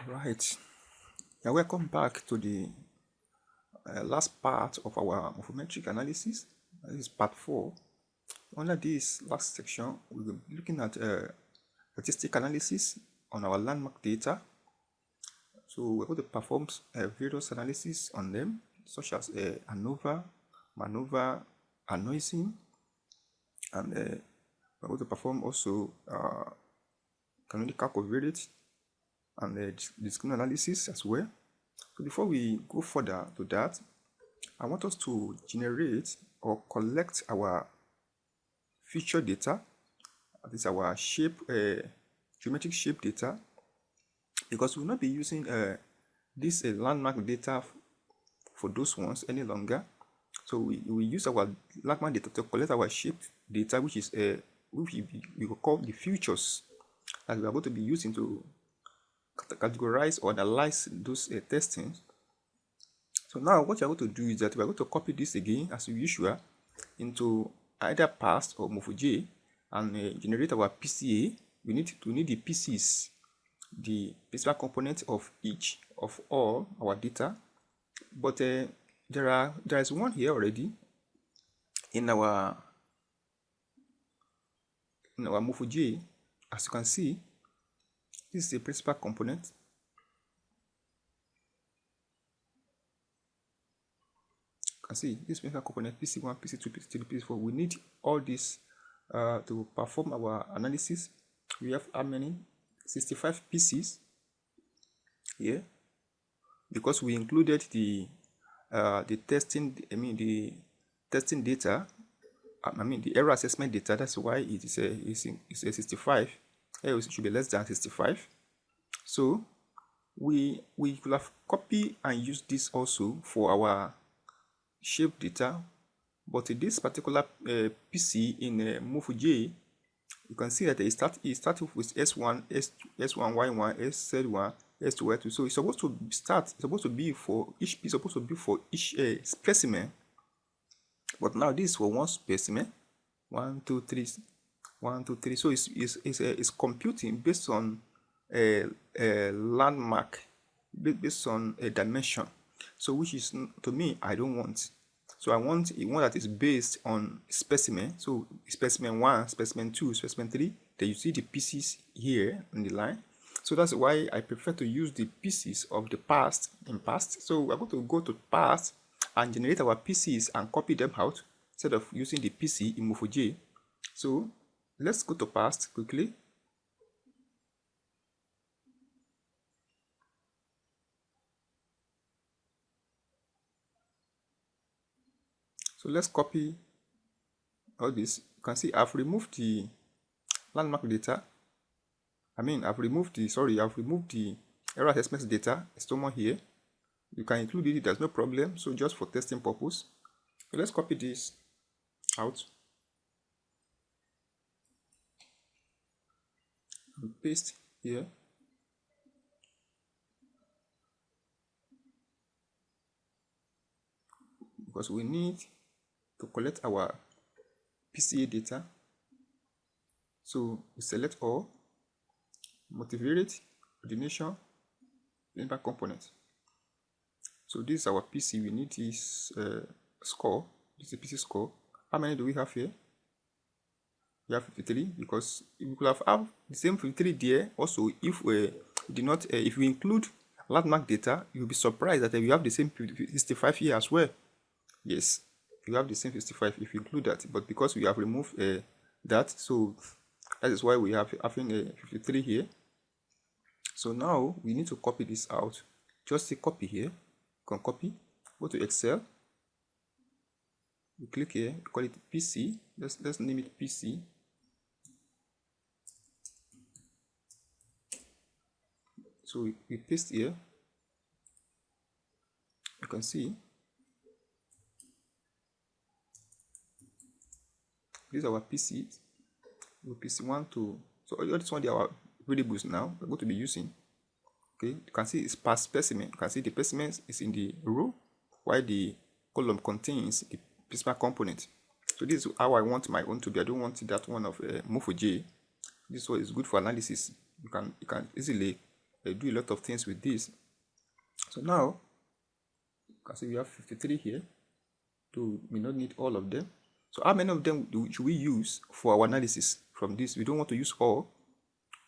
Right. Yeah, welcome back to the last part of our morphometric analysis. This is part 4. Under this last section, we will be looking at statistical analysis on our landmark data. So we're going to perform various analysis on them, such as ANOVA, MANOVA, anoising, and we're going to perform also canonical covariate and discrete analysis as well. So before we go further to that, I want us to generate or collect our feature data. That is our shape, geometric shape data, because we will not be using this landmark data for those ones any longer. So we use our landmark data to collect our shape data, which is which we will call the features that we are going to be using to categorize or analyze those testings. So now what we are going to do is that we are going to copy this again as usual into either past or MorphoJ and generate our PCA. We need the PCs, the principal component of each of all our data. But there is one here already in our MorphoJ. As you can see, this is the principal component. You can see this principal component PC1, PC2, PC3, PC4. We need all this to perform our analysis. We have how many? 65 PCs here, because we included the testing. The testing data. The error assessment data. That's why it is a 65. It should be less than 65. So we could have copied and used this also for our shape data, but in this particular PC in MorphoJ, you can see that it starts with S1, S1, Y1, S1, S2, Y2. So it's supposed to start. It's supposed to be for each piece. Supposed to be for each specimen. But now this is for one specimen. 1, 2, 3. 1, 2, 3. So it's computing based on a landmark, based on a dimension. So which is, to me, I don't want. So I want one that is based on specimen. So specimen 1, specimen 2, specimen 3. Then you see the pieces here in the line. So that's why I prefer to use the pieces of the past in past. So we're going to go to past and generate our PCs and copy them out instead of using the PC in MorphoJ. So let's go to past quickly. So let's copy all this. You can see I've removed the landmark data. I've removed the error assessment data. It's no more here. You can include it, there's no problem. So just for testing purpose. So let's copy this out and paste here. Because we need to collect our PCA data. So we select all, multivariate, ordination, principal component. So this is our PC. We need this score. This is the PC score. How many do we have here? We have 53, because we could have the same 53 there. Also, if we did not, if we include landmark data, you'll be surprised that we have the same 65 here as well. Yes, you have the same 55 if you include that, but because we have removed that, so that is why we have having a 53 here. So now we need to copy this out. Just say copy here. You can copy. Go to Excel. You click here. Call it PC. Let's name it PC. So we paste here. You can see. These are our PCs. PC1 to, so all this one, they are our variables now we're going to be using. Okay, you can see it's past specimen. You can see the specimen is in the row while the column contains the principal component. So this is how I want my own to be. I don't want that one of MorphoJ. This one is good for analysis. You can easily do a lot of things with this. So now you can see we have 53 here. So we not need all of them. So how many of them should we use for our analysis from this? We don't want to use all.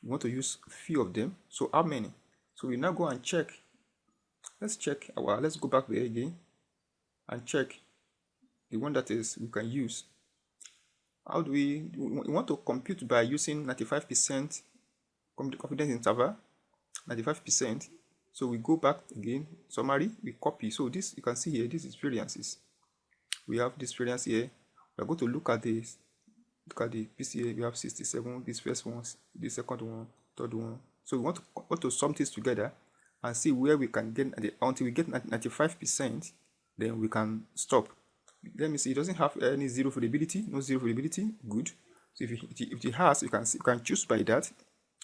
We want to use few of them. So how many? So we now go and check. Let's check let's go back there again and check the one that is we can use. How do we want to compute by using 95% confidence interval, 95%. So we go back again, summary, we copy. So this, you can see here, this is variances. We have this variance here. We are going to look at this. Look at the PCA. We have 67. This first one, this second one, third one. So we want to sum this together and see where we can get until we get 95%. Then we can stop. Let me see. It doesn't have any zero variability. No zero variability. Good. So if it has, you can choose by that.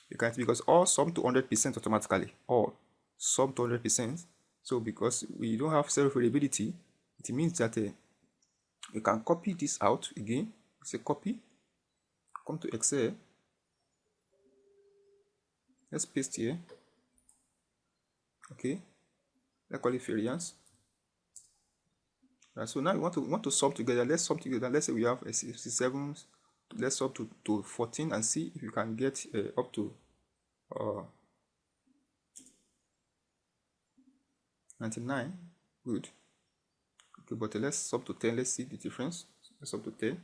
You can, because all sum to 100% automatically. All sum to 100%. So because we don't have zero variability, it means that we can copy this out again. Say copy. Come to Excel. Let's paste here. Okay. Let's call it variance. Right, so now we want to sum together. Let's sum together. Let's say we have 67. Let's sum to 14 and see if you can get up to 99. Good. Okay, but let's sum to 10. Let's see the difference. Let's sum to 10.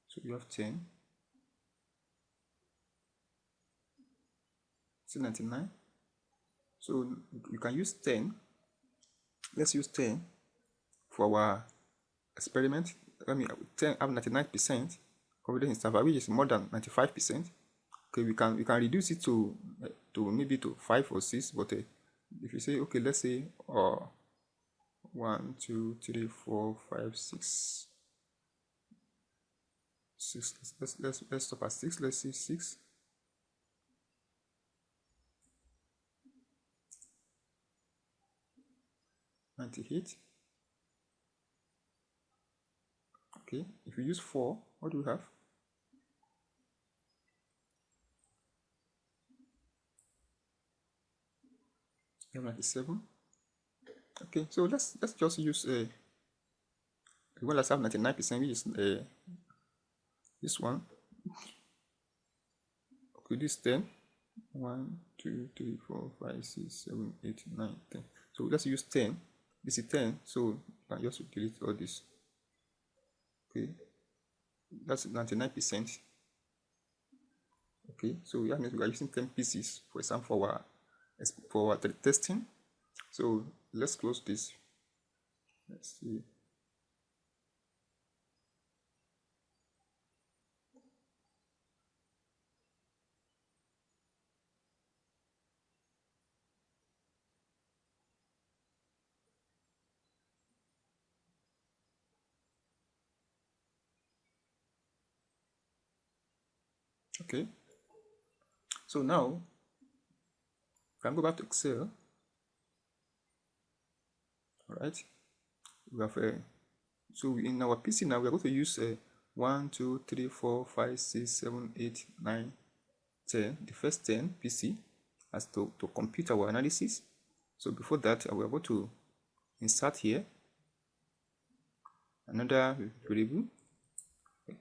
So you have 10. It's 99. So you can use 10. Let's use 10 for our experiment. I mean, 10 have 99% confidence interval, which is more than 95%. Okay, we can reduce it to maybe to 5 or 6. But if you say, okay, let's say 1, 2, 3, 4, 5, 6. Let's stop at 6. Let's see 6. $98. Okay, if you use 4, what do we have? $97. Okay, so let's just use well, let's have 99%, which is this one. Okay, this 10. 1, 2, 3, 4, 5, 6, 7, 8, 9, 10. So let's use 10. This is 10, so you can just delete all this. Okay, that's 99%. Okay, so that means we are using 10 pieces, for example, for our testing. So let's close this. Let's see. Okay, so now we can go back to Excel. All right, we have so in our PC now we are going to use 1, 2, 3, 4, 5, 6, 7, 8, 9, 10. The first 10 PC as to compute our analysis. So before that, we are going to insert here another variable.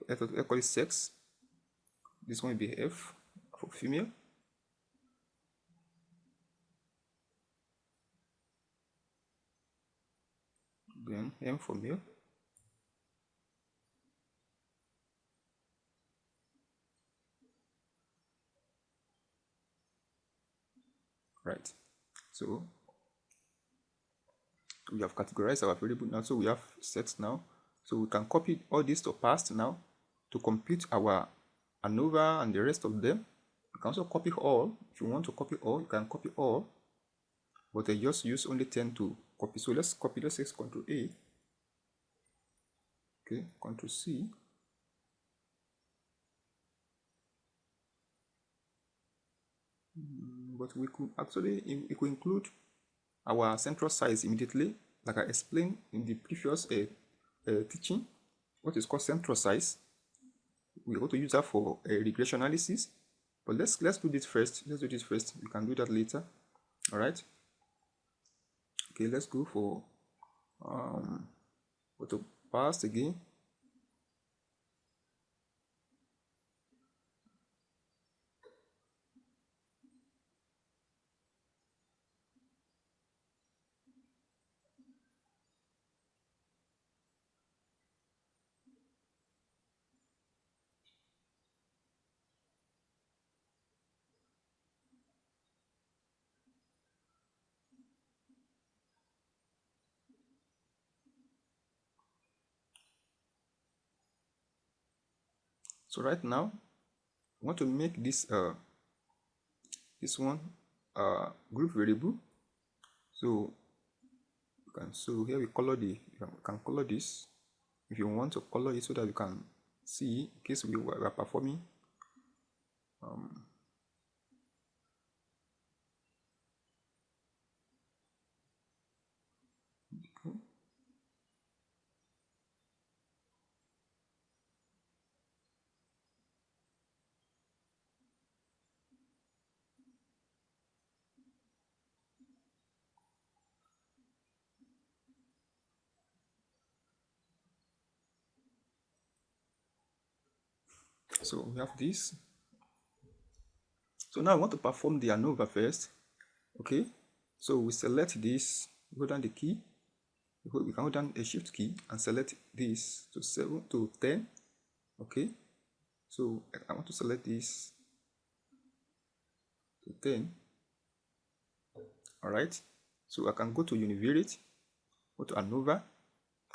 Let's call it sex. This one will be F for female. Then M for male. Right. So we have categorized our variable now. So we have sex now. So we can copy all this to past now to compute our ANOVA and the rest of them. You can also copy all. If you want to copy all, you can copy all. But I just use only 10 to copy. So let's copy. Let's say Ctrl A. Okay, Ctrl C. But we could actually, we could include our central size immediately, like I explained in the previous teaching, what is called central size. we're going to use that for a regression analysis. But let's do this first. Let's do this first. We can do that later. All right. Okay, let's go for auto pass again. So right now, I want to make this one group variable. So here we color you can color this if you want to color it so that you can see in case we are performing so we have this. So now I want to perform the ANOVA first. Okay, so we select this, hold down the key, we can hold down a shift key and select this to 7 to 10. Okay, so I want to select this to 10. All right, so I can go to univariate, go to ANOVA.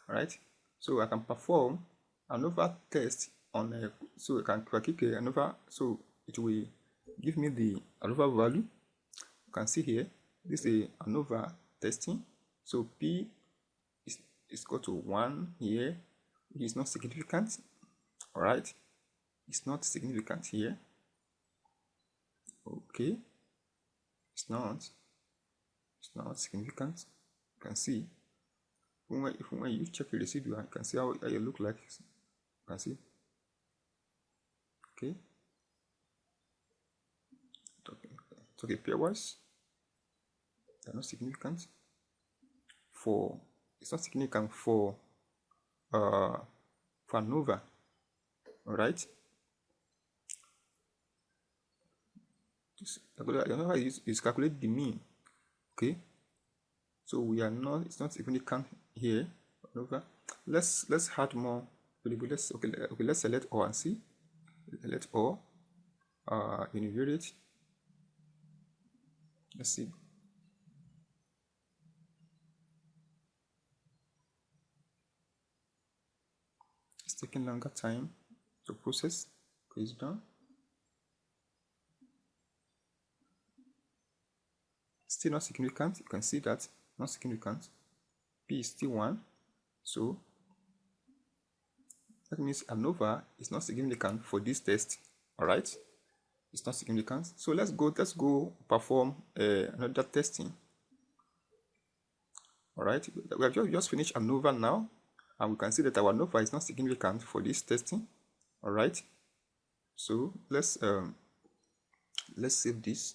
All right, so I can perform ANOVA test on a, so I can click ANOVA, so it will give me the ANOVA value. You can see here, this is ANOVA testing. So P is equal to 1 here, which is not significant. All right, it's not significant here. Okay, it's not significant. You can see when you check the residual, you can see how it look like. You can see. Okay. Okay, pairwise, they are not significant. It's not significant for ANOVA. All right. ANOVA is calculate the mean. Okay. So we are not. It's not significant here. ANOVA. Let's add more variable. Let's select all and see. Select all. Univariate. Let's see. It's taking longer time to process. Okay, it's done. Still not significant. You can see that not significant. P is still 1. So that means ANOVA is not significant for this test. All right, it's not significant. So let's go perform another testing. All right, we have just finished ANOVA now, and we can see that our ANOVA is not significant for this testing. All right, so let's save this.